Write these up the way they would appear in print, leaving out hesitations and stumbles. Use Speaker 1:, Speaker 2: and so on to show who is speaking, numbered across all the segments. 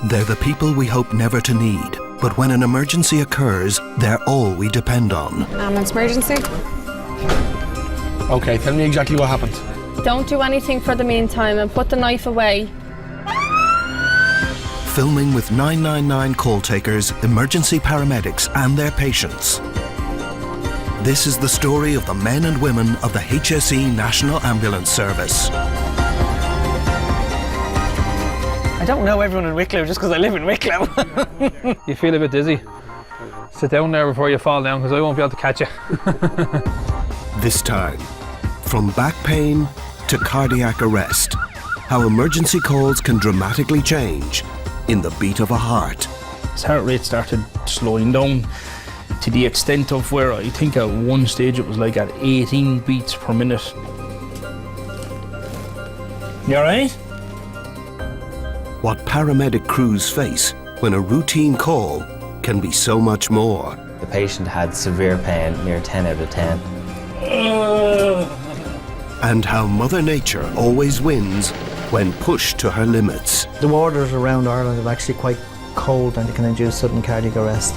Speaker 1: They're the people we hope never to need, but when an emergency occurs, they're all we depend on.
Speaker 2: Ambulance emergency.
Speaker 3: Okay, tell me exactly what happened.
Speaker 2: Don't do anything for the meantime and put the knife away.
Speaker 1: Filming with 999 call takers, emergency paramedics and their patients. This is the story of the men and women of the HSE National Ambulance Service.
Speaker 4: I don't know everyone in Wicklow just because I live in Wicklow.
Speaker 3: You feel a bit dizzy. Sit down there before you fall down because I won't be able to catch you.
Speaker 1: This time, from back pain to cardiac arrest, how emergency calls can dramatically change in the beat of a heart.
Speaker 5: His heart rate started slowing down to the extent of where I think at one stage it was like at 18 beats per minute. You alright?
Speaker 1: What paramedic crews face when a routine call can be so much more.
Speaker 6: The patient had severe pain, near 10 out of 10.
Speaker 1: And how Mother Nature always wins when pushed to her limits.
Speaker 7: The waters around Ireland are actually quite cold and it can induce sudden cardiac arrest.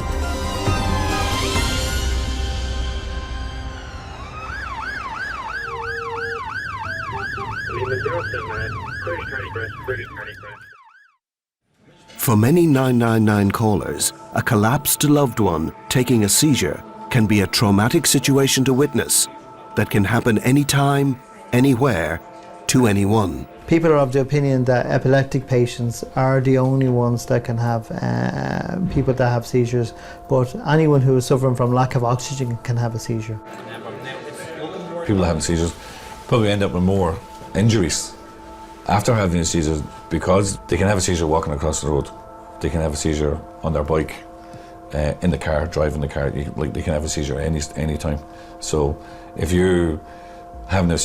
Speaker 1: For many 999 callers, a collapsed loved one taking a seizure can be a traumatic situation to witness that can happen anytime, anywhere, to anyone.
Speaker 7: People are of the opinion that epileptic patients are the only ones that can have people that have seizures, but anyone who is suffering from lack of oxygen can have a seizure.
Speaker 8: People having seizures probably end up with more injuries after having a seizure, because they can have a seizure walking across the road, they can have a seizure on their bike, in the car, driving the car. They can have a seizure any time. So if you have a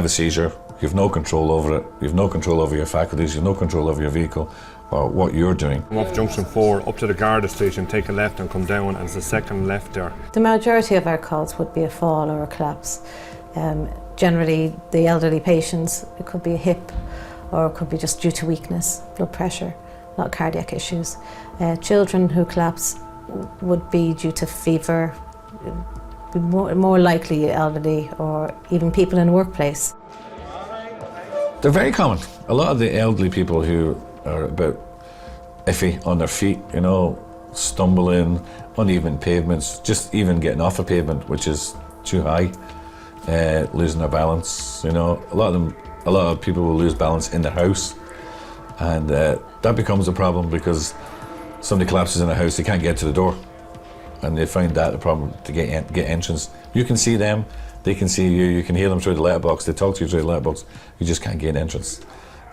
Speaker 8: seizure, you have no control over it, you have no control over your faculties, you have no control over your vehicle or what you're doing.
Speaker 9: Come off junction 4 up to the Garda station, take a left and come down, and it's the second left there.
Speaker 10: The majority of our calls would be a fall or a collapse. Generally the elderly patients, it could be a hip or it could be just due to weakness, blood pressure, not cardiac issues. Children who collapse would be due to fever, be more likely elderly or even people in the workplace.
Speaker 8: They're very common. A lot of the elderly people who are a bit iffy on their feet, you know, stumbling, uneven pavements, just even getting off a pavement which is too high, losing their balance, you know. A lot of people will lose balance in their house, and that becomes a problem because somebody collapses in a house, they can't get to the door, and they find that a problem to get entrance. You can see them, they can see you, you can hear them through the letterbox, they talk to you through the letterbox, you just can't gain entrance.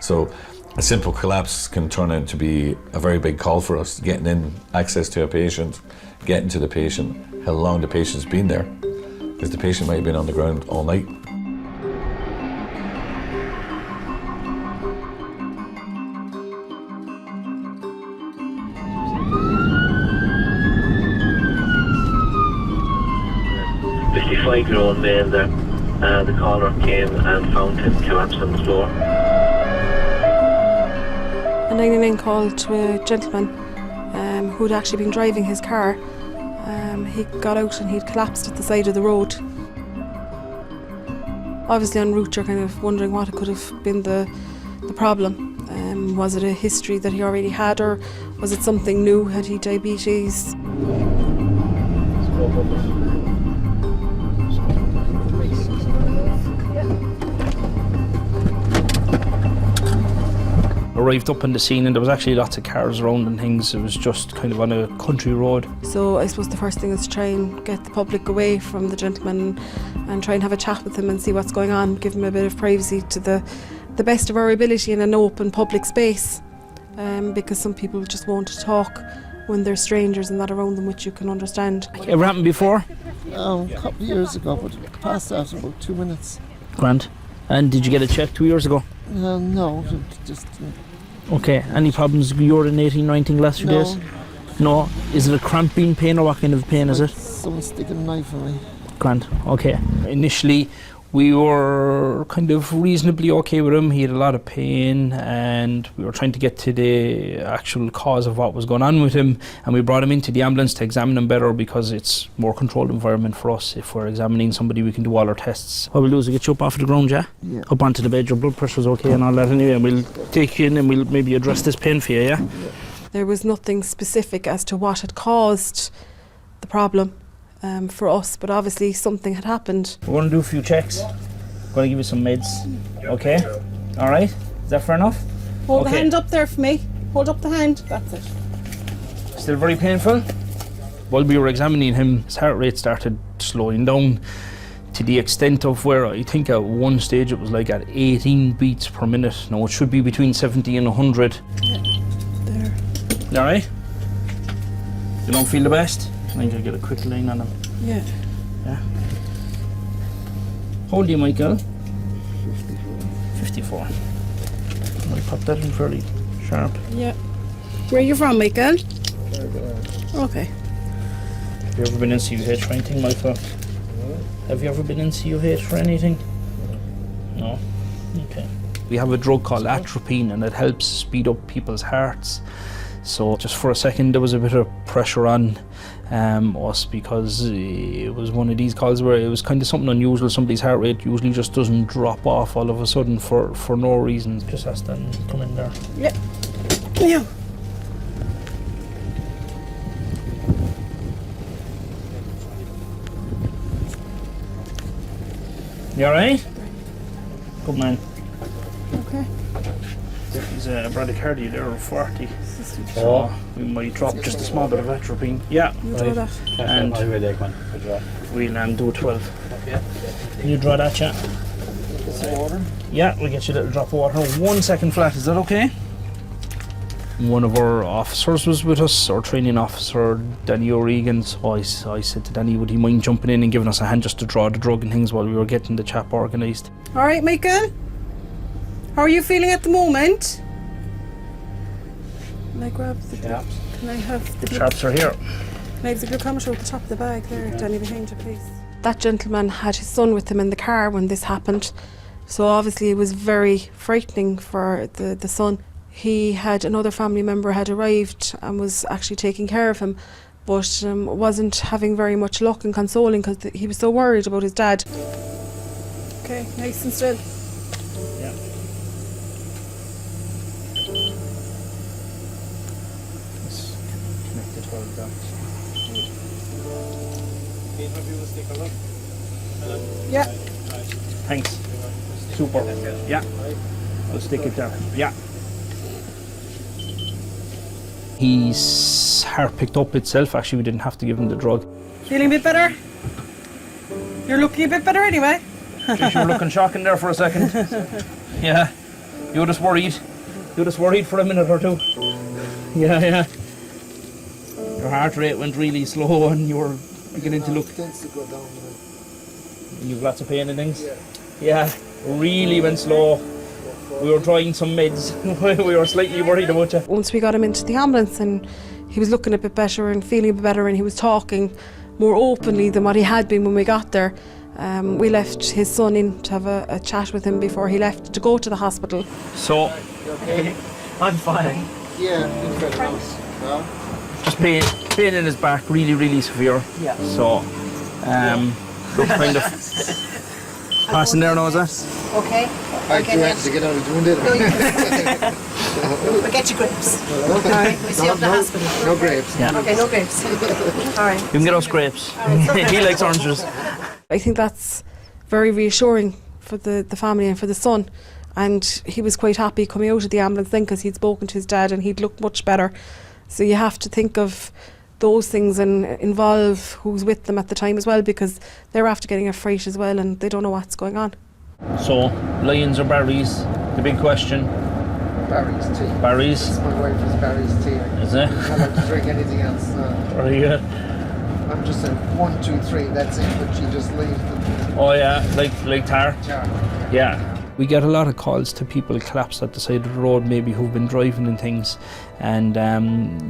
Speaker 8: So a simple collapse can turn out to be a very big call for us, getting in access to a patient, getting to the patient, how long the patient's been there, because the patient might have been on the ground all night.
Speaker 11: A 55-year-old male there, and the caller came and found him collapsed on the floor.
Speaker 12: A 999 call to a gentleman who'd actually been driving his car. He got out and he'd collapsed at the side of the road. Obviously en route you're kind of wondering what could have been the problem. Was it a history that he already had, or was it something new? Had he diabetes?
Speaker 5: Arrived up on the scene and there was actually lots of cars around and things. It was just kind of on a country road.
Speaker 12: So I suppose the first thing is to try and get the public away from the gentleman and try and have a chat with him and see what's going on, give him a bit of privacy to the best of our ability in an open public space, because some people just won't talk when there's strangers and that around them, which you can understand.
Speaker 5: Ever happened before?
Speaker 7: A couple of years ago, but passed out in about 2 minutes.
Speaker 5: Grand. And did you get it checked 2 years ago?
Speaker 7: No, just...
Speaker 5: Okay, any problems urinating or anything last few days? No. Is it a cramping pain or what kind of pain is it?
Speaker 7: Someone sticking a knife in me.
Speaker 5: Grand, okay. Initially We were kind of reasonably okay with him. He had a lot of pain and we were trying to get to the actual cause of what was going on with him, and we brought him into the ambulance to examine him better because it's more controlled environment for us. If we're examining somebody, we can do all our tests. What we'll do is we'll get you up off the ground, yeah? Up onto the bed, your blood pressure's okay and all that anyway, and we'll take you in and we'll maybe address this pain for you, yeah?
Speaker 12: There was nothing specific as to what had caused the problem for us, but obviously something had happened.
Speaker 5: We're going to do a few checks. Going to give you some meds, okay? All right, is that fair enough?
Speaker 13: Hold
Speaker 5: okay.
Speaker 13: the hand up there for me. Hold up the hand, that's it.
Speaker 5: Still very painful? While we were examining him, his heart rate started slowing down to the extent of where I think at one stage it was like at 18 beats per minute. Now it should be between 70 and 100.
Speaker 12: Yeah, there.
Speaker 5: You all right? You don't feel the best? I think I'll get a quick line on him.
Speaker 12: Yeah.
Speaker 5: Yeah. How old are you, Michael? 54. I pop that in fairly sharp.
Speaker 12: Yeah. Where are you from, Michael? Okay.
Speaker 5: Have you ever been in CUH for anything, Michael? Have you ever been in CUH for anything? No? Okay. We have a drug called atropine and it helps speed up people's hearts. So just for a second there was a bit of pressure on us because it was one of these calls where it was kind of something unusual. Somebody's heart rate usually just doesn't drop off all of a sudden for no reason. Just ask them to come in there.
Speaker 12: Yeah. Yeah.
Speaker 5: You alright? Good man.
Speaker 12: Okay.
Speaker 5: He's a bradycardia there of 40. So we might drop just a small bit of atropine. Yeah.
Speaker 12: You draw that.
Speaker 5: And we'll do a 12. Can you draw that, yeah? Yeah, we'll get you a little drop of water. 1 second flat, is that okay? One of our officers was with us, our training officer, Danny O'Regan. So I said to Danny, would he mind jumping in and giving us a hand just to draw the drug and things while we were getting the chap organised?
Speaker 13: All right, Michael. How are you feeling at the moment?
Speaker 12: Can I grab the
Speaker 5: Sharps.
Speaker 12: Can I have the
Speaker 5: Sharps are here.
Speaker 12: Can I have the glucometer at the top of the bag there, Danny, behind you, please? That gentleman had his son with him in the car when this happened, so obviously it was very frightening for the son. He had another family member had arrived and was actually taking care of him, but wasn't having very much luck in consoling because he was so worried about his dad.
Speaker 13: Okay, nice and still.
Speaker 5: Yeah. Let's connect the 12 down.
Speaker 13: Yeah.
Speaker 5: Thanks. Super. Yeah. I'll stick it there. Yeah. His heart picked up itself. Actually, we didn't have to give him the drug.
Speaker 13: Feeling a bit better? You're looking a bit better anyway.
Speaker 5: Jeez, you were looking shocking there for a second. Yeah. You were just worried. You were just worried for a minute or two. Yeah, yeah. Your heart rate went really slow and you were beginning to look. You've lots of pain and things? Yeah. Really went slow. We were trying some meds. We were slightly worried about you.
Speaker 12: Once we got him into the ambulance and he was looking a bit better and feeling a bit better and he was talking more openly than what he had been when we got there, we left his son in to have a chat with him before he left to go to the hospital.
Speaker 5: So,
Speaker 4: Okay. I'm fine.
Speaker 7: Yeah, incredible.
Speaker 5: just pain in his back, really, really severe.
Speaker 4: Yeah.
Speaker 5: So, look kind of passing there now, is that?
Speaker 13: Okay.
Speaker 7: I do have to get out of doing it.
Speaker 13: We'll get you grapes. All right, we'll see you at the hospital.
Speaker 7: No grapes.
Speaker 5: Yeah.
Speaker 13: Okay, no grapes. All right.
Speaker 5: You can get us grapes. He likes oranges.
Speaker 12: I think that's very reassuring for the family and for the son. And he was quite happy coming out of the ambulance then because he'd spoken to his dad and he'd looked much better. So you have to think of those things and involve who's with them at the time as well, because they're after getting a fright as well and they don't know what's going on.
Speaker 5: So, lions or berries? The big question.
Speaker 7: Barry's tea.
Speaker 5: Berries?
Speaker 7: My wife is Barry's tea.
Speaker 5: Is it?
Speaker 7: I don't like to drink anything else.
Speaker 5: Very good.
Speaker 7: I'm just a 1, 2, 3, that's it, but she just leaves them.
Speaker 5: Oh yeah, like tar?
Speaker 7: Jar.
Speaker 5: Yeah. We get a lot of calls to people collapsed at the side of the road, maybe who've been driving and things, and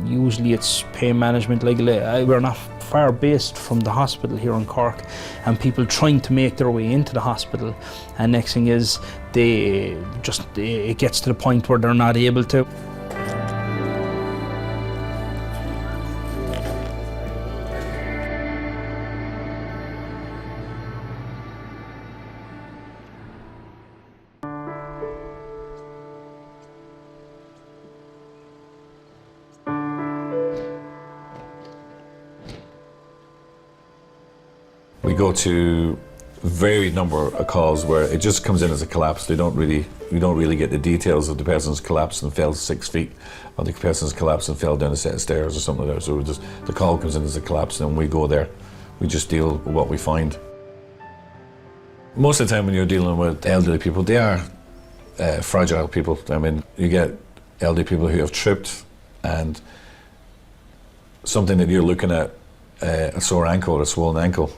Speaker 5: usually it's pain management. Like we're not far based from the hospital here in Cork, and people trying to make their way into the hospital, and next thing is it gets to the point where they're not able to.
Speaker 8: We go to a varied number of calls where it just comes in as a collapse. We don't really get the details of the person's collapsed and fell 6 feet, or the person's collapsed and fell down a set of stairs or something like that. So the call comes in as a collapse, and we go there. We just deal with what we find. Most of the time when you're dealing with elderly people, they are fragile people. I mean, you get elderly people who have tripped, and something that you're looking at, a sore ankle or a swollen ankle.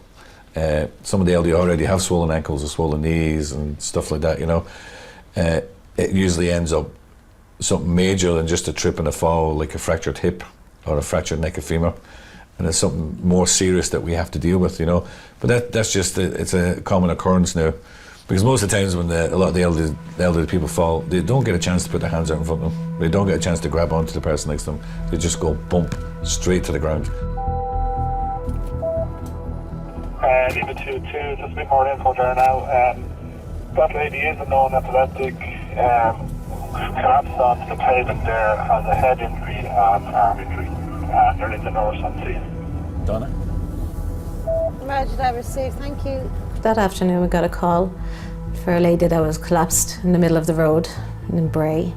Speaker 8: Some of the elderly already have swollen ankles or swollen knees and stuff like that, you know. It usually ends up something major than just a trip and a fall, like a fractured hip or a fractured neck of femur. And it's something more serious that we have to deal with, you know. But that's just, it's a common occurrence now. Because most of the times when a lot of the elderly people fall, they don't get a chance to put their hands out in front of them. They don't get a chance to grab onto the person next to them. They just go bump straight to the ground.
Speaker 14: Leave it to just a bit more info there now. That lady is a known epileptic, collapsed onto the pavement there, has a head injury and arm injury. There is a nurse on scene.
Speaker 8: Donna?
Speaker 10: Roger that, received, thank you. That afternoon we got a call for a lady that was collapsed in the middle of the road in Bray.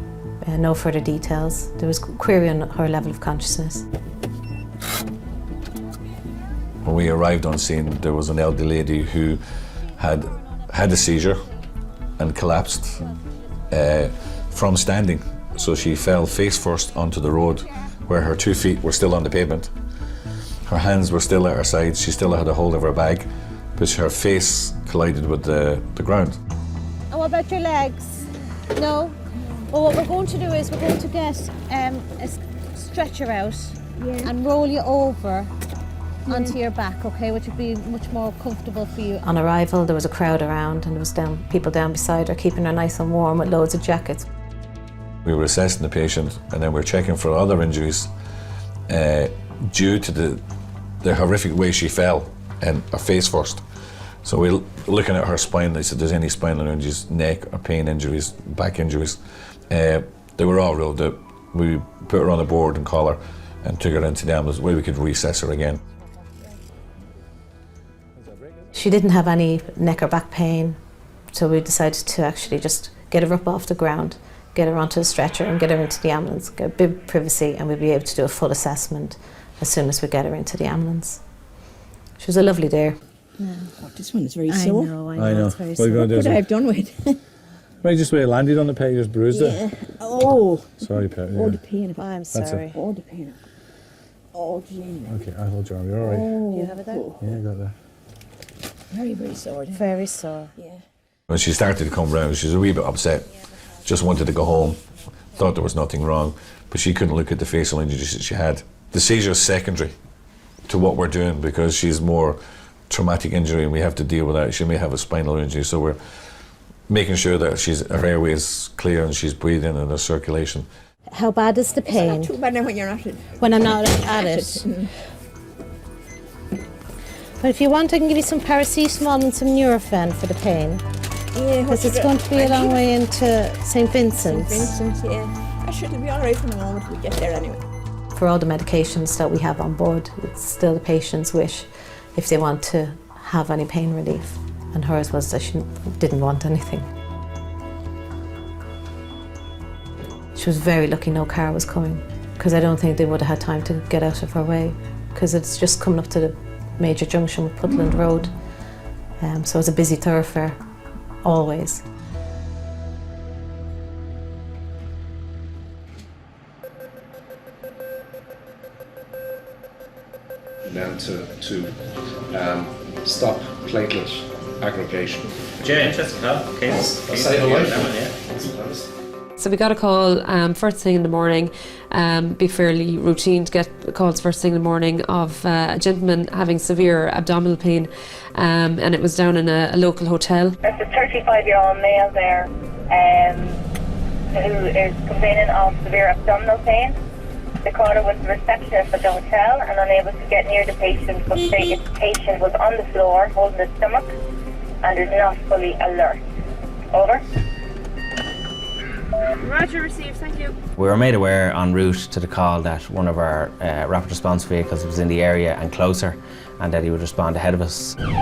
Speaker 10: No further details. There was query on her level of consciousness.
Speaker 8: When we arrived on scene, there was an elderly lady who had a seizure and collapsed from standing. So she fell face first onto the road, where her 2 feet were still on the pavement. Her hands were still at her sides. She still had a hold of her bag, but her face collided with the ground.
Speaker 15: And what about your legs? No? Well, what we're going to do is we're going to get a stretcher out and roll you over onto your back, okay, which would be much more comfortable for you.
Speaker 10: On arrival, there was a crowd around, and there was people down beside her, keeping her nice and warm with loads of jackets.
Speaker 8: We were assessing the patient, and then we were checking for other injuries due to the horrific way she fell, and her face first. So we were looking at her spine. They said, "There's any spinal injuries, neck or pain injuries, back injuries?" They were all ruled out. We put her on the board and collar and took her into the ambulance where we could reassess her again.
Speaker 10: She didn't have any neck or back pain, so we decided to actually just get her up off the ground, get her onto the stretcher and get her into the ambulance, get a bit of privacy, and we'd be able to do a full assessment as soon as we get her into the ambulance. She was a lovely day.
Speaker 13: No. Oh, this one is very sore.
Speaker 8: I know.
Speaker 13: It's very sore. What could I have done with?
Speaker 8: Right, just where it landed on the peg, just bruised it.
Speaker 13: Oh.
Speaker 8: Sorry, Pat.
Speaker 13: Oh, the pain.
Speaker 10: I'm sorry.
Speaker 13: Oh, the pain. Oh, Jane.
Speaker 8: Okay, I'll hold your arm. You're all right.
Speaker 13: Oh.
Speaker 10: You have it there?
Speaker 8: Yeah, I got that.
Speaker 13: Very, very sore.
Speaker 10: Very sore.
Speaker 13: Yeah.
Speaker 8: When she started to come round, she was a wee bit upset. Just wanted to go home. Thought there was nothing wrong, but she couldn't look at the facial injuries that she had. The seizure is secondary to what we're doing because she's more traumatic injury and we have to deal with that. She may have a spinal injury, so we're making sure that her airway is clear and she's breathing and there's circulation.
Speaker 15: How bad is the pain?
Speaker 13: It's not too bad now when you're not
Speaker 15: when I'm not at it. But if you want, I can give you some paracetamol and some Nurofen for the pain.
Speaker 13: Yeah,
Speaker 15: because it's going to be a long way into St. Vincent's.
Speaker 13: St. Vincent, yeah. I should be all right for the moment we get there anyway.
Speaker 10: For all the medications that we have on board, it's still the patient's wish if they want to have any pain relief. And hers was that she didn't want anything. She was very lucky no car was coming, because I don't think they would have had time to get out of her way, because it's just coming up to the major junction with Putland Road. So it's a busy thoroughfare, always.
Speaker 16: Then to stop platelet
Speaker 8: aggregation.
Speaker 5: Yeah, interesting. Okay.
Speaker 16: So we got a call first thing in the morning, be fairly routine to get calls first thing in the morning of a gentleman having severe abdominal pain, and it was down in a local hotel.
Speaker 17: There's a 35-year-old male there who is complaining of severe abdominal pain. The caller was the receptionist at the hotel and unable to get near the patient, but the patient was on the floor holding his stomach and is not fully alert. Over.
Speaker 2: Roger, received, thank you.
Speaker 6: We were made aware en route to the call that one of our rapid response vehicles was in the area and closer, and that he would respond ahead of us.
Speaker 2: Roger,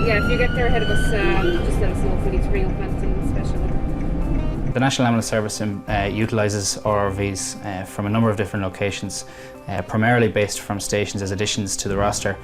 Speaker 2: yeah, if you get there ahead of us, just let us know if we need to bring up anything special.
Speaker 5: The National Ambulance Service utilises RRVs from a number of different locations, primarily based from stations as additions to the roster.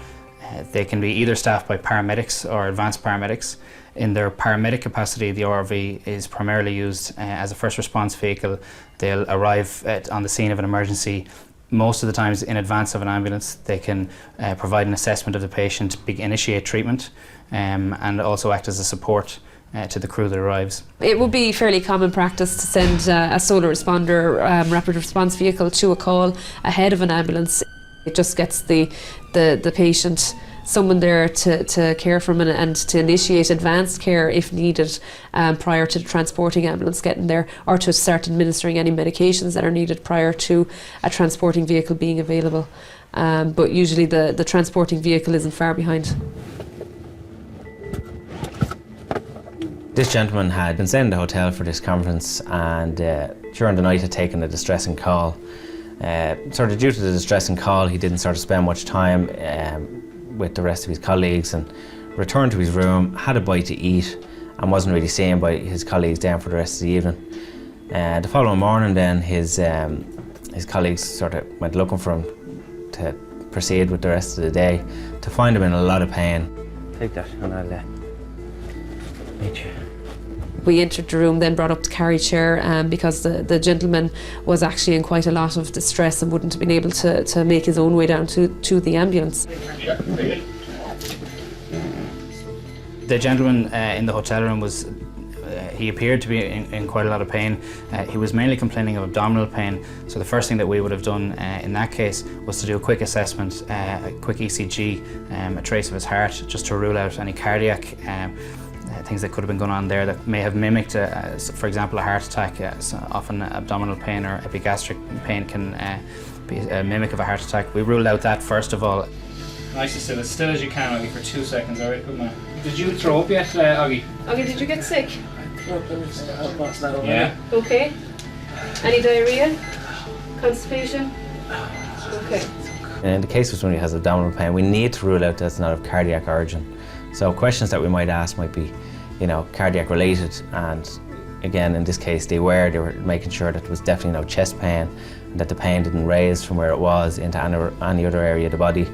Speaker 5: They can be either staffed by paramedics or advanced paramedics. In their paramedic capacity, the RRV is primarily used as a first response vehicle. They'll arrive on the scene of an emergency most of the times in advance of an ambulance. They can provide an assessment of the patient, initiate treatment, and also act as a support to the crew that arrives.
Speaker 16: It would be fairly common practice to send a solo responder rapid response vehicle to a call ahead of an ambulance. It just gets the patient someone there to care for them and to initiate advanced care if needed prior to the transporting ambulance getting there, or to start administering any medications that are needed prior to a transporting vehicle being available. But usually the transporting vehicle isn't far behind.
Speaker 6: This gentleman had been staying in the hotel for this conference, and during the night had taken a distressing call. Sort of due to the distressing call, he didn't sort of spend much time with the rest of his colleagues, and returned to his room, had a bite to eat, and wasn't really seen by his colleagues down for the rest of the evening. The following morning then, his colleagues sort of went looking for him to proceed with the rest of the day, to find him in a lot of pain.
Speaker 4: Take that and I'll meet you.
Speaker 16: We entered the room, then brought up the carry chair because the gentleman was actually in quite a lot of distress and wouldn't have been able to make his own way down to the ambulance.
Speaker 5: The gentleman in the hotel room he appeared to be in quite a lot of pain. He was mainly complaining of abdominal pain, so the first thing that we would have done in that case was to do a quick assessment, a quick ECG, a trace of his heart, just to rule out any cardiac things that could have been going on there that may have mimicked, for example, a heart attack. So often abdominal pain or epigastric pain can be a mimic of a heart attack. We ruled out that first of all. Nice and still, as still as you can, Augie, for 2 seconds. All right, good man. Did you throw up yet, Augie?
Speaker 2: Augie, did you get sick?
Speaker 5: Yeah.
Speaker 2: Okay. Any diarrhea? Constipation? Okay.
Speaker 6: In the case of somebody who has abdominal pain, we need to rule out that it's not of cardiac origin. So questions that we might ask might be, cardiac related, and again, in this case, they were making sure that there was definitely no chest pain, and that the pain didn't raise from where it was into any other area of the body.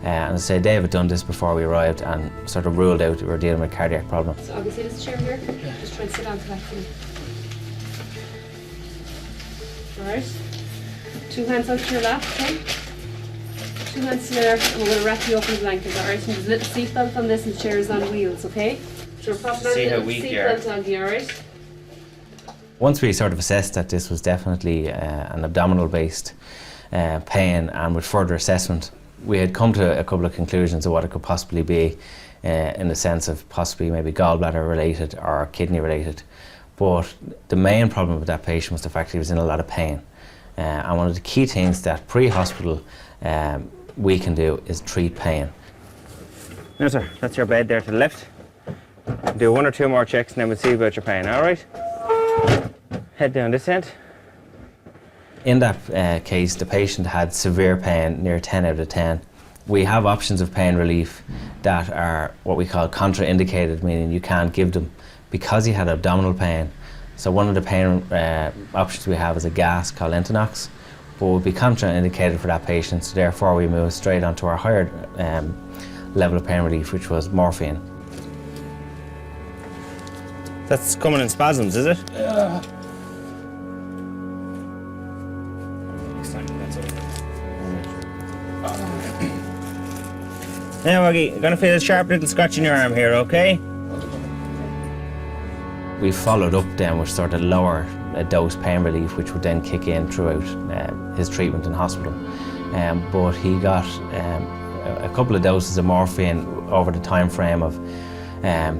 Speaker 6: And as I say, Dave had done this before we arrived and sort of ruled out we were dealing with a cardiac problem.
Speaker 2: So obviously this chair here, just try and sit onto that for me. Alright. 2 hands out to your lap, okay? 2 hands there, and we're going to wrap you up in blankets, alright? And there's a little seatbelt on this, and the chair is on wheels, okay? So we're popping
Speaker 5: See
Speaker 2: on
Speaker 5: how
Speaker 2: the
Speaker 5: weak you are.
Speaker 2: seatbelt on you, alright?
Speaker 6: Once we sort of assessed that this was definitely an abdominal based pain, and with further assessment, we had come to a couple of conclusions of what it could possibly be, in the sense of possibly maybe gallbladder related or kidney related. But the main problem with that patient was the fact he was in a lot of pain. And one of the key things that pre-hospital we can do is treat pain.
Speaker 4: No, sir, that's your bed there to the left. Do 1 or 2 more checks and then we'll see about your pain, all right? Head down this end.
Speaker 6: In that case, the patient had severe pain, near 10 out of 10. We have options of pain relief that are what we call contraindicated, meaning you can't give them because he had abdominal pain. So one of the pain options we have is a gas called Entonox, but would be contraindicated for that patient, so therefore we move straight onto our higher level of pain relief, which was morphine.
Speaker 4: That's coming in spasms, is it?
Speaker 5: Yeah.
Speaker 4: Now, Waggy, you're going to feel a sharp little scratch in your arm here, okay?
Speaker 6: We followed up then with sort of lower dose pain relief, which would then kick in throughout his treatment in hospital. But he got a couple of doses of morphine over the time frame of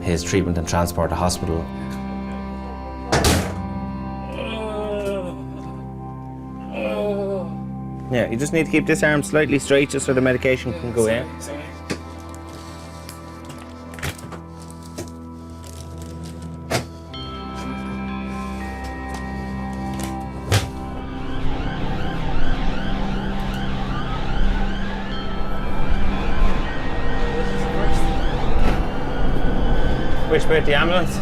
Speaker 6: his treatment and transport to hospital.
Speaker 4: Yeah, you just need to keep this arm slightly straight just so the medication can go in. Which bit, the ambulance?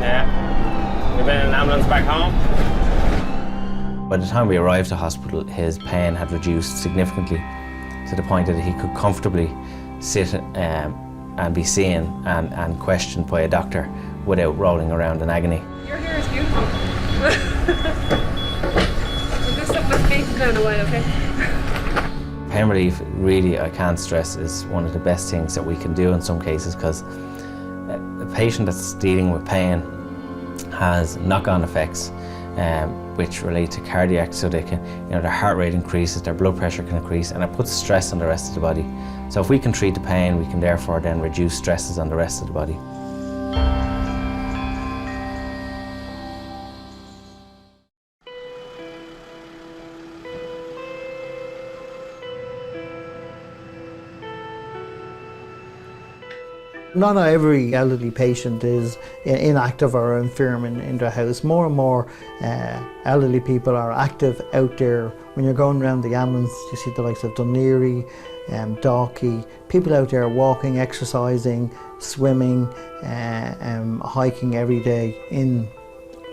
Speaker 4: Yeah. You've been in an ambulance back home?
Speaker 6: By the time we arrived at hospital, his pain had reduced significantly to the point that he could comfortably sit and be seen and questioned by a doctor without rolling around in agony.
Speaker 2: Your hair is beautiful. We'll do something with faith down a while, okay?
Speaker 6: Pain relief, really, I can't stress, is one of the best things that we can do in some cases, because a patient that's dealing with pain has knock-on effects which relate to cardiac, so they can, their heart rate increases, their blood pressure can increase, and it puts stress on the rest of the body. So if we can treat the pain, we can therefore then reduce stresses on the rest of the body.
Speaker 7: Not every elderly patient is inactive or infirm in their house. More and more elderly people are active out there. When you're going around the ambulance, you see the likes of Dunleary, Dalkey, people out there walking, exercising, swimming, hiking every day in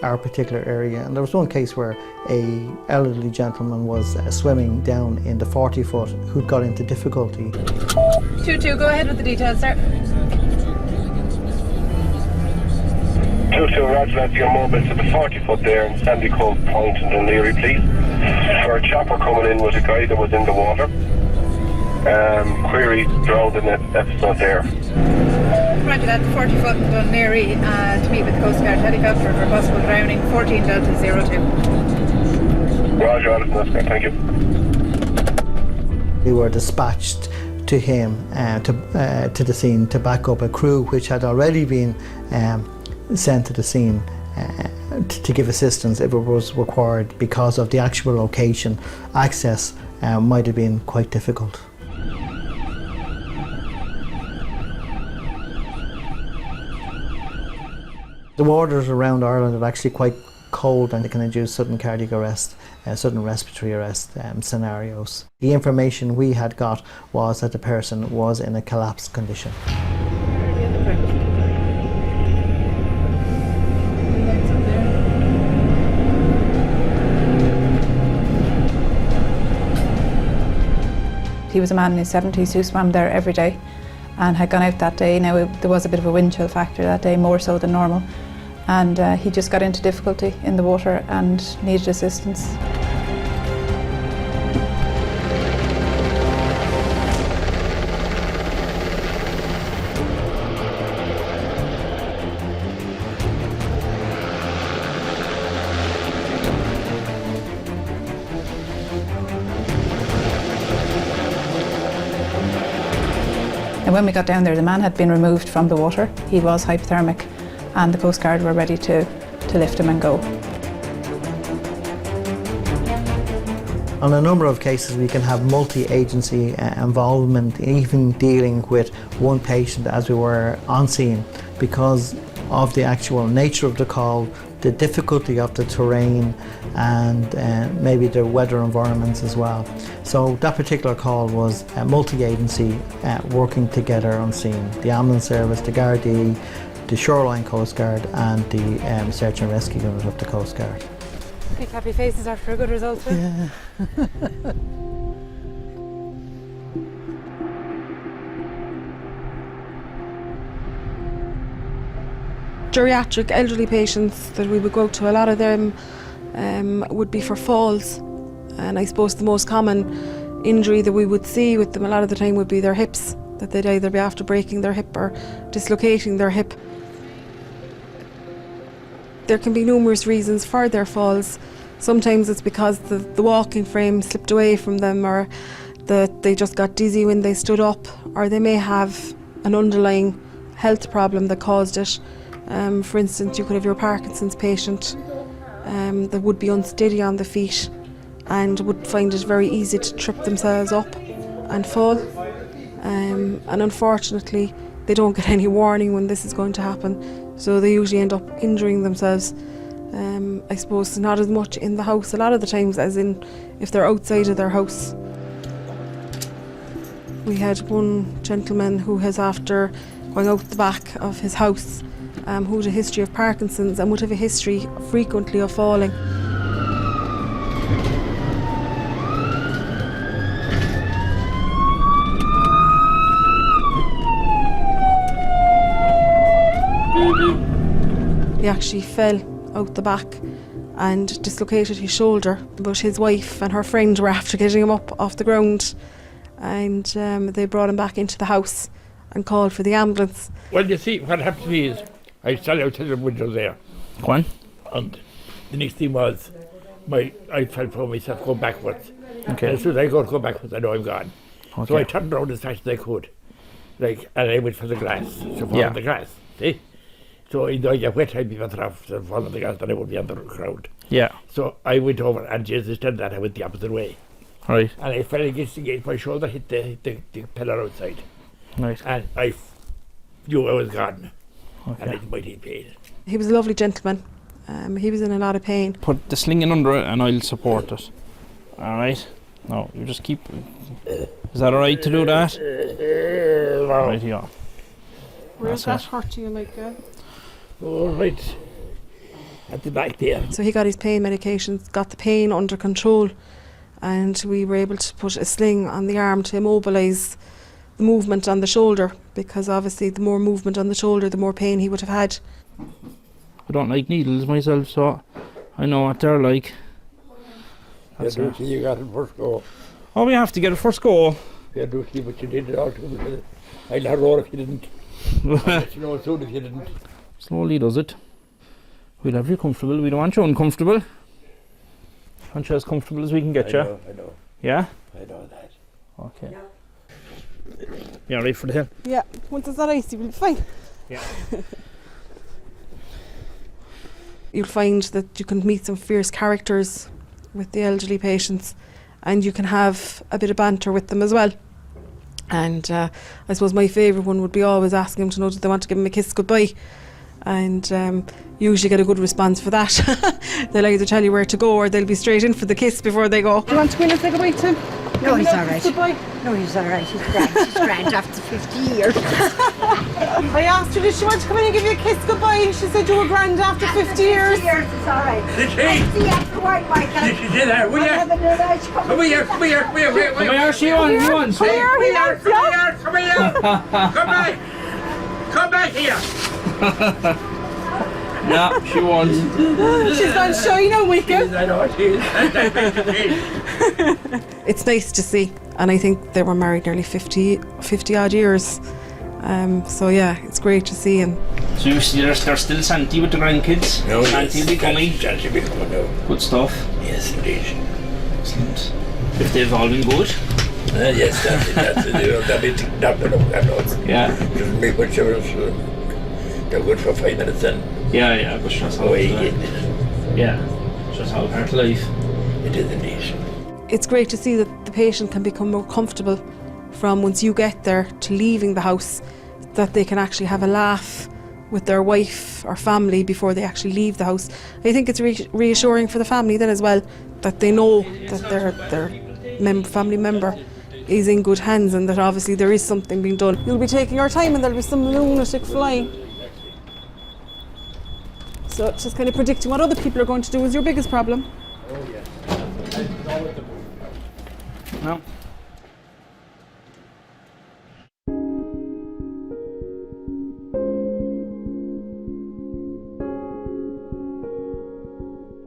Speaker 7: our particular area. And there was one case where an elderly gentleman was swimming down in the 40-foot who got into difficulty.
Speaker 2: 2-2, go ahead with the details, sir.
Speaker 14: 2-2, Roger, that's your mobile to the 40-foot there in Sandy Cove Point in Dunleary, please. For a chopper coming in with a guy that was in the water. Query drowned in that episode there.
Speaker 18: Roger that, 40-foot in Dunleary to meet with the Coast Guard helicopter for possible drowning, 14 Delta 02.
Speaker 14: Roger, Alison, that's great, thank you.
Speaker 7: We were dispatched to him, to the scene, to back up a crew which had already been sent to the scene to give assistance if it was required, because of the actual location. Access might have been quite difficult. The waters around Ireland are actually quite cold, and they can induce sudden cardiac arrest, sudden respiratory arrest scenarios. The information we had got was that the person was in a collapsed condition.
Speaker 18: He was a man in his 70s who swam there every day and had gone out that day. Now there was a bit of a wind chill factor that day, more so than normal, and he just got into difficulty in the water and needed assistance. And when we got down there, the man had been removed from the water. He was hypothermic, and the Coast Guard were ready to lift him and go.
Speaker 7: On a number of cases, we can have multi-agency involvement, even dealing with one patient as we were on scene, because of the actual nature of the call, the difficulty of the terrain, and maybe the weather environments as well. So that particular call was multi-agency working together on scene. The ambulance service, the Gardaí, the Shoreline Coast Guard, and the search and rescue unit of the Coast Guard.
Speaker 18: Big happy faces after a good result.
Speaker 7: Yeah.
Speaker 12: Geriatric elderly patients that we would go to, a lot of them would be for falls, and I suppose the most common injury that we would see with them a lot of the time would be their hips, that they'd either be after breaking their hip or dislocating their hip. There can be numerous reasons for their falls. Sometimes it's because the walking frame slipped away from them, or that they just got dizzy when they stood up, or they may have an underlying health problem that caused it. For instance, you could have your Parkinson's patient that would be unsteady on the feet and would find it very easy to trip themselves up and fall. And unfortunately, they don't get any warning when this is going to happen, so they usually end up injuring themselves. I suppose not as much in the house a lot of the times as in if they're outside of their house. We had one gentleman who has, after going out the back of his house, who had a history of Parkinson's and would have a history frequently of falling. He actually fell out the back and dislocated his shoulder, but his wife and her friend were after getting him up off the ground, and they brought him back into the house and called for the ambulance.
Speaker 19: Well, you see, what happened to me is I sat outside the window there.
Speaker 5: Go on.
Speaker 19: And the next thing was I felt for myself going backwards.
Speaker 5: Okay.
Speaker 19: And as soon as I go backwards, I know I'm gone.
Speaker 5: Okay.
Speaker 19: So I turned around as fast as I could, and I went for the glass, to fall on the grass. See? So either I get wet, I'd be better off to fall on the grass than I would be on the ground.
Speaker 5: Yeah.
Speaker 19: So I went over, and just instead of that, I went the opposite way.
Speaker 5: Right.
Speaker 19: And I fell against the gate, my shoulder hit the pillar outside.
Speaker 5: Right.
Speaker 19: And I knew I was gone.
Speaker 5: Okay.
Speaker 19: And I might have pain.
Speaker 12: He was a lovely gentleman. He was in a lot of pain.
Speaker 5: Put the sling in under it and I'll support it. Alright? No, you just keep... Is that alright to do that? Right, yeah.
Speaker 12: Where's that hurt you like?
Speaker 19: Oh, right. At the back there.
Speaker 12: So he got his pain medications, got the pain under control, and we were able to put a sling on the arm to immobilise the movement on the shoulder, because obviously the more movement on the shoulder, the more pain he would have had.
Speaker 5: I don't like needles myself, so I know what they're like.
Speaker 19: That's you got it first go.
Speaker 5: Oh, we have to get it first go.
Speaker 19: Yeah, do see what you did it all too. I'll have roar if you didn't. Let you know soon if you didn't.
Speaker 5: Slowly does it. We'll have you comfortable. We don't want you uncomfortable. We want you as comfortable as we can get you.
Speaker 19: I know.
Speaker 5: Yeah?
Speaker 19: I know that.
Speaker 5: Okay. Yeah, ready for the hill?
Speaker 12: Yeah, once it's not icy, we'll be fine.
Speaker 5: Yeah.
Speaker 12: You'll find that you can meet some fierce characters with the elderly patients, and you can have a bit of banter with them as well. And I suppose my favourite one would be always asking them to know that they want to give them a kiss goodbye. And usually get a good response for that. They'll either tell you where to go or they'll be straight in for the kiss before they go. Do you want to go in and say goodbye to him?
Speaker 13: No, he's all right.
Speaker 12: Goodbye.
Speaker 13: No, he's all right. He's grand. He's grand after 50 years.
Speaker 12: I asked her, did she want to come in and give you a kiss goodbye? She said you were grand after 50 years.
Speaker 13: 50 years, it's all right.
Speaker 19: Did she?
Speaker 13: See you after a while, Michael.
Speaker 19: Did she say that? Will you? Come here.
Speaker 5: Come here, she wants.
Speaker 19: Come here. Come back here.
Speaker 5: Yeah, she wants.
Speaker 12: She's gone shy now, Michael.
Speaker 19: I know she is.
Speaker 12: It's nice to see, and I think they were married nearly 50 odd years. So yeah, it's great to see. And
Speaker 5: so you see they're still Santi with the grandkids?
Speaker 19: No,
Speaker 5: Santi be coming?
Speaker 19: Santi be coming now.
Speaker 5: Good stuff.
Speaker 19: Yes, indeed.
Speaker 5: Excellent. If they've all been good?
Speaker 19: Yes, that's it.
Speaker 5: Yeah.
Speaker 19: Just make whichever they're good for 5 minutes then.
Speaker 5: Yeah, but that's how
Speaker 19: away
Speaker 5: it
Speaker 19: again.
Speaker 5: Yeah, just how part of life.
Speaker 19: It is indeed.
Speaker 12: it's great to see that the patient can become more comfortable from once you get there to leaving the house, that they can actually have a laugh with their wife or family before they actually leave the house. I think it's reassuring for the family then as well, that they know that their family member is in good hands and that obviously there is something being done. You'll be taking your time and there'll be some lunatic flying. So it's just kind of predicting what other people are going to do is your biggest problem.
Speaker 19: Oh yeah.
Speaker 5: No.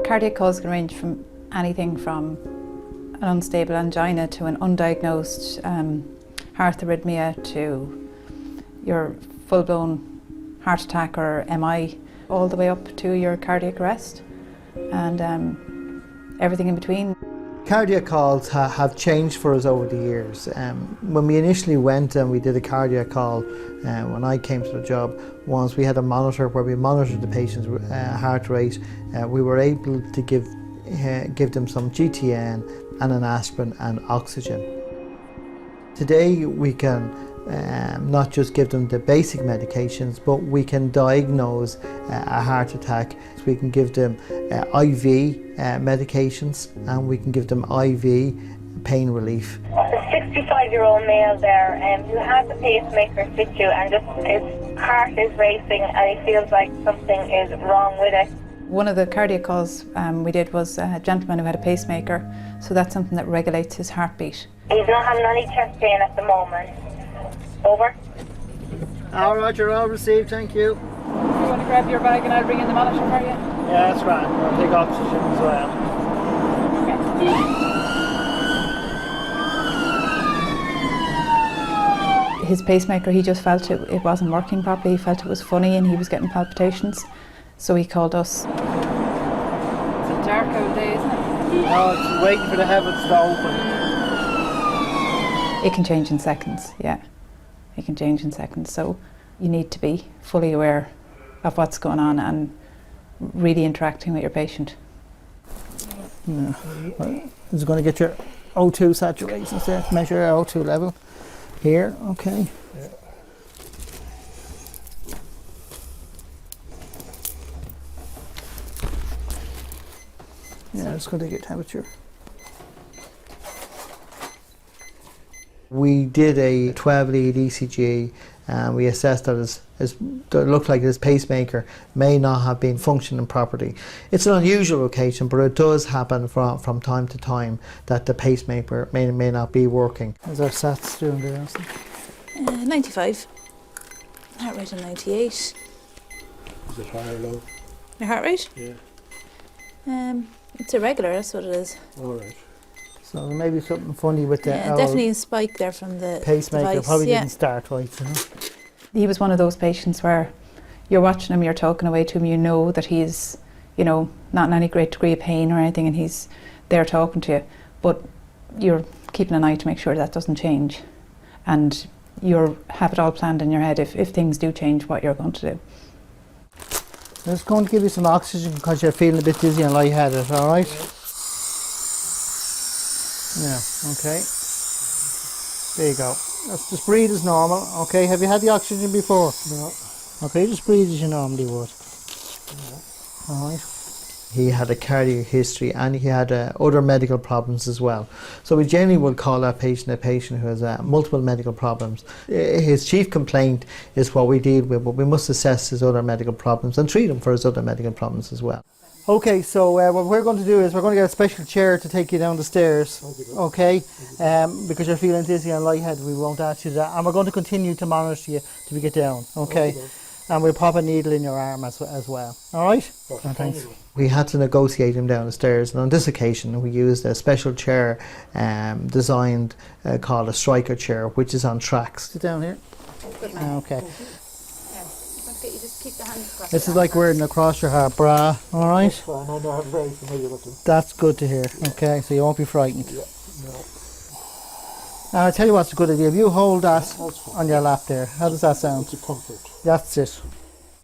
Speaker 18: Cardiac cause can range from anything from an unstable angina to an undiagnosed heart arrhythmia to your full-blown heart attack or MI, all the way up to your cardiac arrest and everything in between.
Speaker 7: Cardiac calls have changed for us over the years. When we initially went and we did a cardiac call, when I came to the job, once we had a monitor where we monitored the patient's heart rate, we were able to give them some GTN and an aspirin and oxygen. Today we can not just give them the basic medications, but we can diagnose a heart attack. So we can give them IV medications and we can give them IV pain relief.
Speaker 17: The 65-year-old male there who has a pacemaker in situ and just his heart is racing and he feels like something is wrong with it.
Speaker 18: One of the cardiac calls we did was a gentleman who had a pacemaker, so that's something that regulates his heartbeat.
Speaker 17: He's not having any chest pain at the moment. Over.
Speaker 7: All right, you're all received, thank you.
Speaker 18: You want to grab your bag and I'll bring in the monitor for you?
Speaker 7: Yeah, that's right. I'll take oxygen as well.
Speaker 18: His pacemaker, he just felt it wasn't working properly. He felt it was funny and he was getting palpitations. So he called us. It's a dark old day, isn't it?
Speaker 7: Oh, it's waiting for the heavens to open.
Speaker 18: It can change in seconds, yeah. It can change in seconds. So you need to be fully aware of what's going on and really interacting with your patient.
Speaker 7: Yeah. Right. This is going to get your O2 saturations there, measure your O2 level here, okay.
Speaker 19: Yeah.
Speaker 7: Yeah, it's going to get temperature. We did a 12-lead ECG and we assessed that it looked like his pacemaker may not have been functioning properly. It's an unusual occasion, but it does happen from time to time that the pacemaker may not be working. How's our sats doing there?
Speaker 20: 95. Heart rate of 98.
Speaker 19: Is it high or low?
Speaker 20: Your heart rate?
Speaker 19: Yeah.
Speaker 20: It's irregular, that's what it is.
Speaker 19: All right.
Speaker 7: So there may be something funny with the
Speaker 20: definitely a spike there from the
Speaker 7: pacemaker.
Speaker 20: device.
Speaker 7: Probably didn't start right, you know.
Speaker 18: He was one of those patients where you're watching him, you're talking away to him, you know that he's, not in any great degree of pain or anything, and he's there talking to you, but you're keeping an eye to make sure that doesn't change, and you have it all planned in your head if things do change, what you're going to do.
Speaker 7: I'm just going to give you some oxygen because you're feeling a bit dizzy and lightheaded, all right? Yeah, okay. There you go. Let's just breathe as normal, okay? Have you had the oxygen before?
Speaker 19: No.
Speaker 7: Okay, just breathe as you normally would.
Speaker 19: Yeah.
Speaker 7: All right. He had a cardiac history and he had other medical problems as well. So we generally would call that patient a patient who has multiple medical problems. His chief complaint is what we deal with, but we must assess his other medical problems and treat him for his other medical problems as well. Okay, so what we're going to do is we're going to get a special chair to take you down the stairs, okay? Because you're feeling dizzy and lightheaded, we won't ask you that. And we're going to continue to monitor you till we get down, okay? And we'll pop a needle in your arm as well, all right? Thanks. We had to negotiate him down the stairs, and on this occasion we used a special chair designed called a striker chair, which is on tracks. Sit down here. Okay.
Speaker 20: You just keep the hands across.
Speaker 7: This is like wearing across your heart bra, all right?
Speaker 19: That's fine, I know I'm very familiar with them.
Speaker 7: That's good to hear, okay, so you won't be frightened.
Speaker 19: Yeah, no.
Speaker 7: Now I'll tell you what's a good idea. If you hold that on your lap there, how does that sound?
Speaker 19: It's a comfort.
Speaker 7: That's it.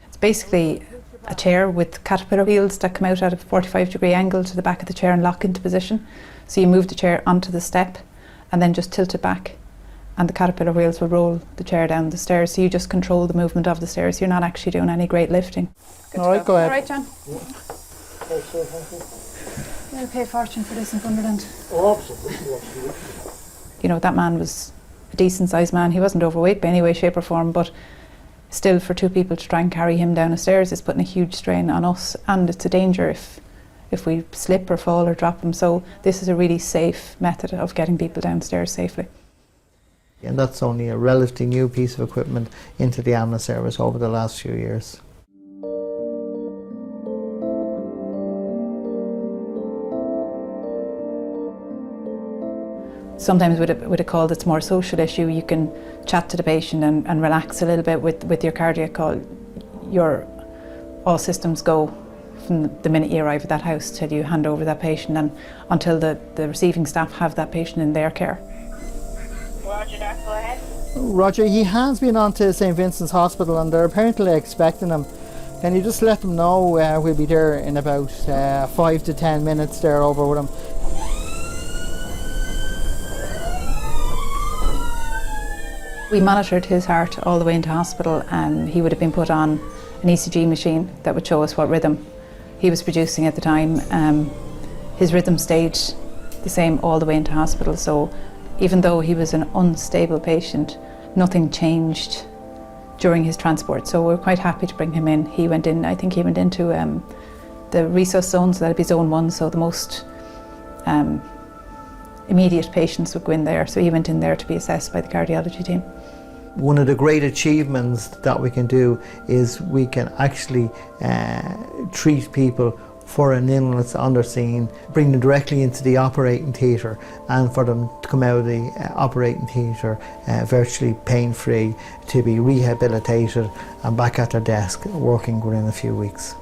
Speaker 18: It's basically a chair with caterpillar wheels that come out at a 45-degree angle to the back of the chair and lock into position. So you move the chair onto the step and then just tilt it back, and the caterpillar wheels will roll the chair down the stairs. So you just control the movement of the stairs. You're not actually doing any great lifting.
Speaker 7: All right, go ahead.
Speaker 18: All right, John.
Speaker 19: Yeah. Thank you.
Speaker 18: You'll pay a fortune for this in Sunderland.
Speaker 19: Oh, absolutely.
Speaker 18: That man was a decent sized man. He wasn't overweight by any way, shape or form, but still for two people to try and carry him down the stairs is putting a huge strain on us, and it's a danger if we slip or fall or drop him. So this is a really safe method of getting people downstairs safely.
Speaker 7: And that's only a relatively new piece of equipment into the ambulance service over the last few years.
Speaker 18: Sometimes with a call that's more a social issue, you can chat to the patient and relax a little bit with your cardiac call. All systems go from the minute you arrive at that house till you hand over that patient and until the receiving staff have that patient in their care.
Speaker 17: Roger that, go ahead.
Speaker 7: Roger, he has been on to St Vincent's Hospital and they're apparently expecting him. Can you just let them know we'll be there in about 5 to 10 minutes there over with him?
Speaker 18: We monitored his heart all the way into hospital and he would have been put on an ECG machine that would show us what rhythm he was producing at the time. His rhythm stayed the same all the way into hospital, so even though he was an unstable patient, nothing changed during his transport, so we're quite happy to bring him in. He went in, I think he went into the resus zone, so that'd be zone 1, so the most immediate patients would go in there, so he went in there to be assessed by the cardiology team.
Speaker 7: One of the great achievements that we can do is we can actually treat people for an illness on their scene, bring them directly into the operating theatre and for them to come out of the operating theatre virtually pain-free, to be rehabilitated and back at their desk working within a few weeks.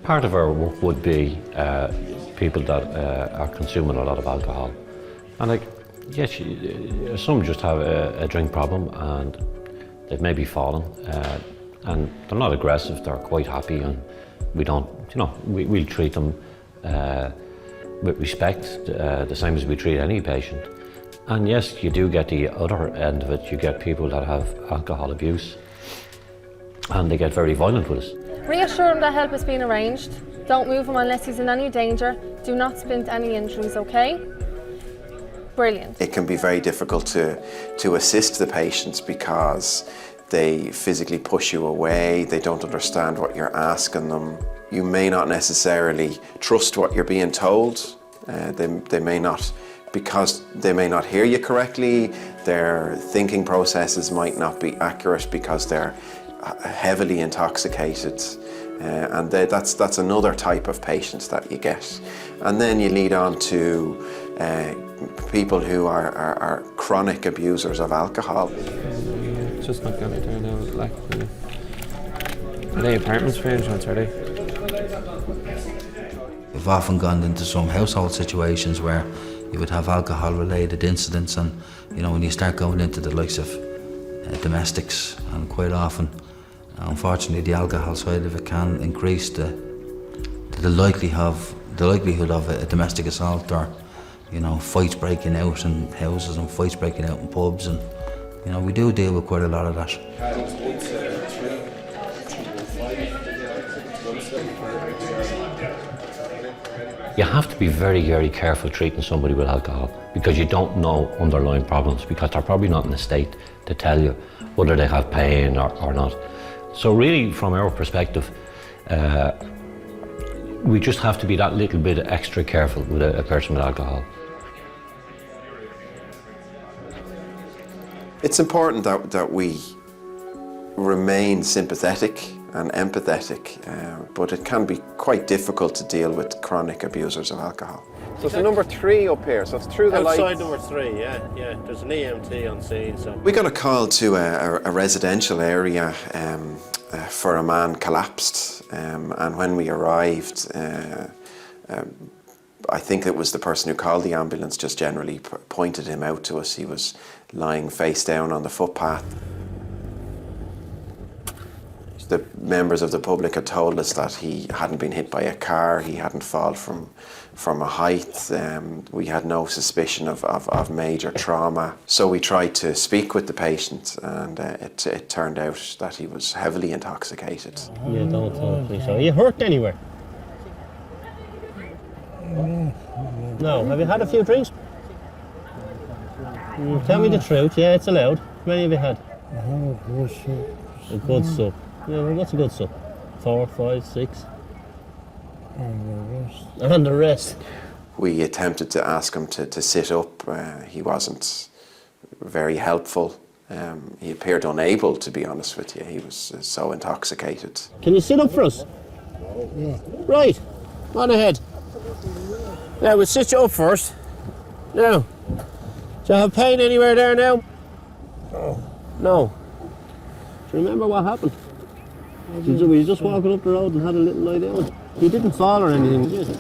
Speaker 21: Part of our work would be people that are consuming a lot of alcohol. And like, yes, some just have a drink problem and they've maybe fallen and they're not aggressive, they're quite happy, and we don't, we'll treat them with respect, the same as we treat any patient. And yes, you do get the other end of it. You get people that have alcohol abuse and they get very violent with us.
Speaker 22: Reassure him that help is being arranged. Don't move him unless he's in any danger. Do not splint any injuries, okay? Brilliant.
Speaker 23: It can be very difficult to assist the patients because they physically push you away, they don't understand what you're asking them. You may not necessarily trust what you're being told. They may not, because they may not hear you correctly, their thinking processes might not be accurate because they're heavily intoxicated, and that's another type of patients that you get. And then you lead on to people who are chronic abusers of alcohol.
Speaker 4: It's just not going to turn out like are they apartments for insurance, are they?
Speaker 24: We've often gone into some household situations where you would have alcohol related incidents, and when you start going into the likes of domestics, and quite often unfortunately the alcohol side of it can increase the likelihood of a domestic assault, or fights breaking out in houses and fights breaking out in pubs, and we do deal with quite a lot of that.
Speaker 21: You have to be very, very careful treating somebody with alcohol because you don't know underlying problems, because they're probably not in a state to tell you whether they have pain or not. So really, from our perspective, we just have to be that little bit extra careful with a person with alcohol.
Speaker 23: It's important that we remain sympathetic and empathetic, but it can be quite difficult to deal with chronic abusers of alcohol.
Speaker 25: So it's number 3 up here, so it's through the lights.
Speaker 26: Outside number 3, yeah. There's an EMT on scene. So
Speaker 23: We got a call to a residential area for a man collapsed, and when we arrived, I think it was the person who called the ambulance just generally pointed him out to us. He was lying face down on the footpath. The members of the public had told us that he hadn't been hit by a car, he hadn't fallen from a height, we had no suspicion of major trauma. So we tried to speak with the patient, and it turned out that he was heavily intoxicated.
Speaker 26: Yeah, don't talk, please. Are you hurt anywhere? No. Have you had a few drinks? Tell me the truth. Yeah, it's allowed. How many have you had? A good sup. Yeah, well, what's a good sup? 4, 5, 6? On the wrist.
Speaker 23: We attempted to ask him to sit up. He wasn't very helpful. He appeared unable, to be honest with you. He was so intoxicated.
Speaker 26: Can you sit up for us? Yeah. Right, on ahead. Now, we'll sit you up first. Now, do you have pain anywhere there now? No. Do you remember what happened? Were you just walking up the road and had a little lie down? You didn't fall or anything, did you?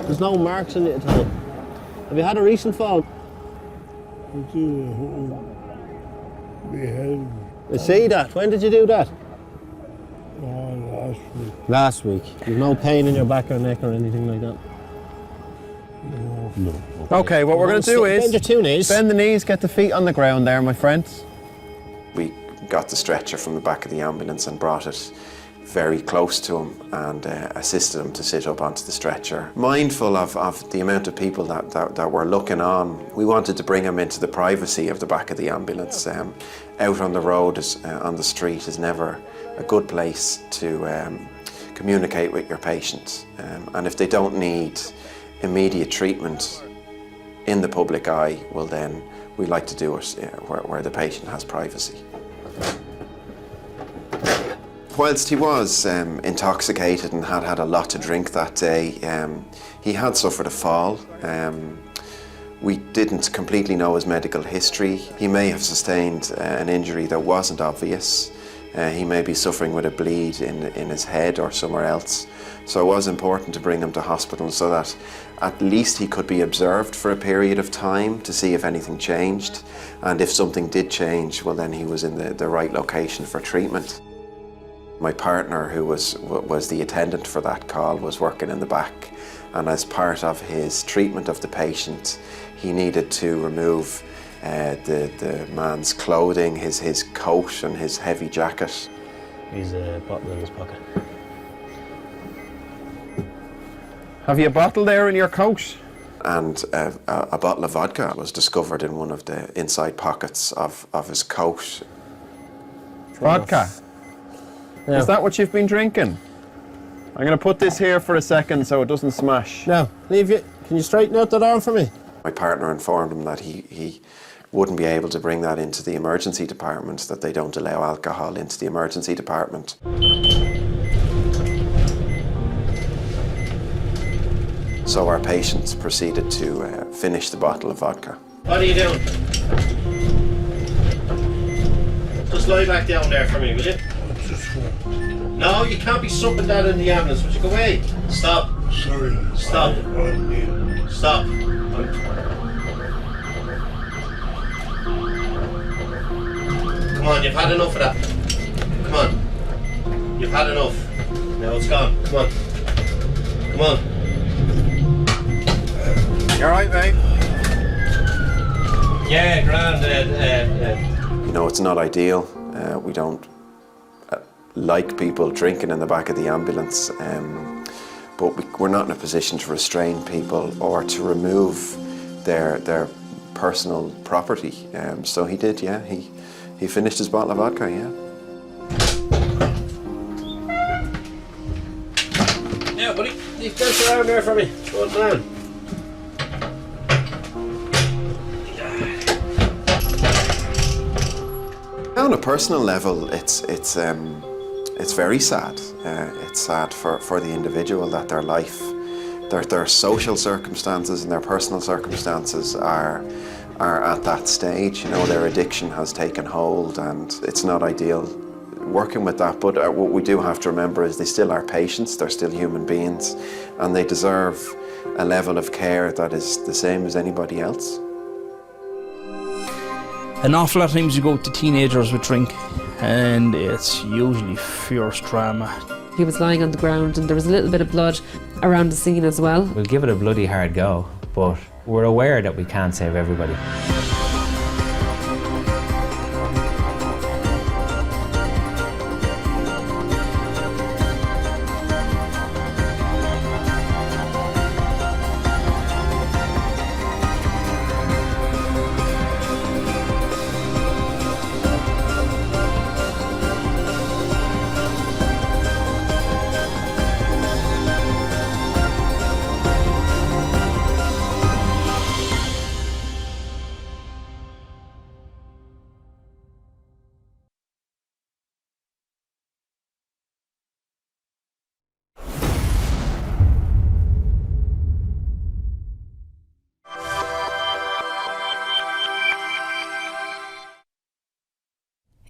Speaker 26: There's no marks in it at all. Have you had a recent fall? I see that. When did you do that? Last week. Last week. You've no pain in your back or neck or anything like that?
Speaker 25: No. Okay, what we're going to do is
Speaker 26: bend your two knees.
Speaker 25: Bend the knees, get the feet on the ground there, my friends.
Speaker 23: We got the stretcher from the back of the ambulance and brought it very close to him and assisted him to sit up onto the stretcher. Mindful of the amount of people that were looking on, we wanted to bring him into the privacy of the back of the ambulance. Out on the road, on the street, is never a good place to communicate with your patient. And if they don't need immediate treatment in the public eye, well then we like to do it where the patient has privacy. Whilst he was intoxicated and had a lot to drink that day, he had suffered a fall. We didn't completely know his medical history. He may have sustained an injury that wasn't obvious. He may be suffering with a bleed in his head or somewhere else. So it was important to bring him to hospital so that at least he could be observed for a period of time to see if anything changed. And if something did change, well then he was in the right location for treatment. My partner, who was the attendant for that call, was working in the back, and as part of his treatment of the patient, he needed to remove the man's clothing, his coat and his heavy jacket.
Speaker 26: He's a bottle in his pocket.
Speaker 25: Have you a bottle there in your coat?
Speaker 23: And a bottle of vodka was discovered in one of the inside pockets of his coat.
Speaker 25: Vodka?
Speaker 26: Yeah.
Speaker 25: Is that what you've been drinking? I'm going to put this here for a second so it doesn't smash.
Speaker 26: Now, leave you. Can you straighten out that arm for me?
Speaker 23: My partner informed him that he wouldn't be able to bring that into the emergency department, that they don't allow alcohol into the emergency department. So our patient proceeded to finish the bottle of vodka.
Speaker 26: What are you doing? Just lie back down there for me, will you? No, you can't be sucking that in the ambulance. Would you go away? Stop.
Speaker 1: Sorry.
Speaker 26: Stop. Stop. Come on, you've had enough of that. Come on. You've had enough. Now it's gone. Come on. Come on.
Speaker 25: You alright, mate?
Speaker 26: Yeah, grand.
Speaker 23: You know, it's not ideal. We don't like people drinking in the back of the ambulance, but we're not in a position to restrain people or to remove their personal property. So he did, yeah. He finished his bottle of vodka, yeah.
Speaker 26: Yeah, buddy. Leave this around there for me. Throw it down.
Speaker 23: On a personal level, it's very sad. It's sad for the individual that their life, their social circumstances and their personal circumstances are at that stage. You know, their addiction has taken hold, and it's not ideal working with that. But what we do have to remember is they still are patients. They're still human beings, and they deserve a level of care that is the same as anybody else.
Speaker 5: An awful lot of times you go to teenagers with drink and it's usually fierce drama.
Speaker 16: He was lying on the ground and there was a little bit of blood around the scene as well.
Speaker 6: We'll give it a bloody hard go, but we're aware that we can't save everybody.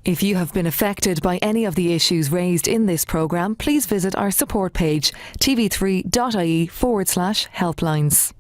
Speaker 1: If you have been affected by any of the issues raised in this programme, please visit our support page, tv3.ie/helplines.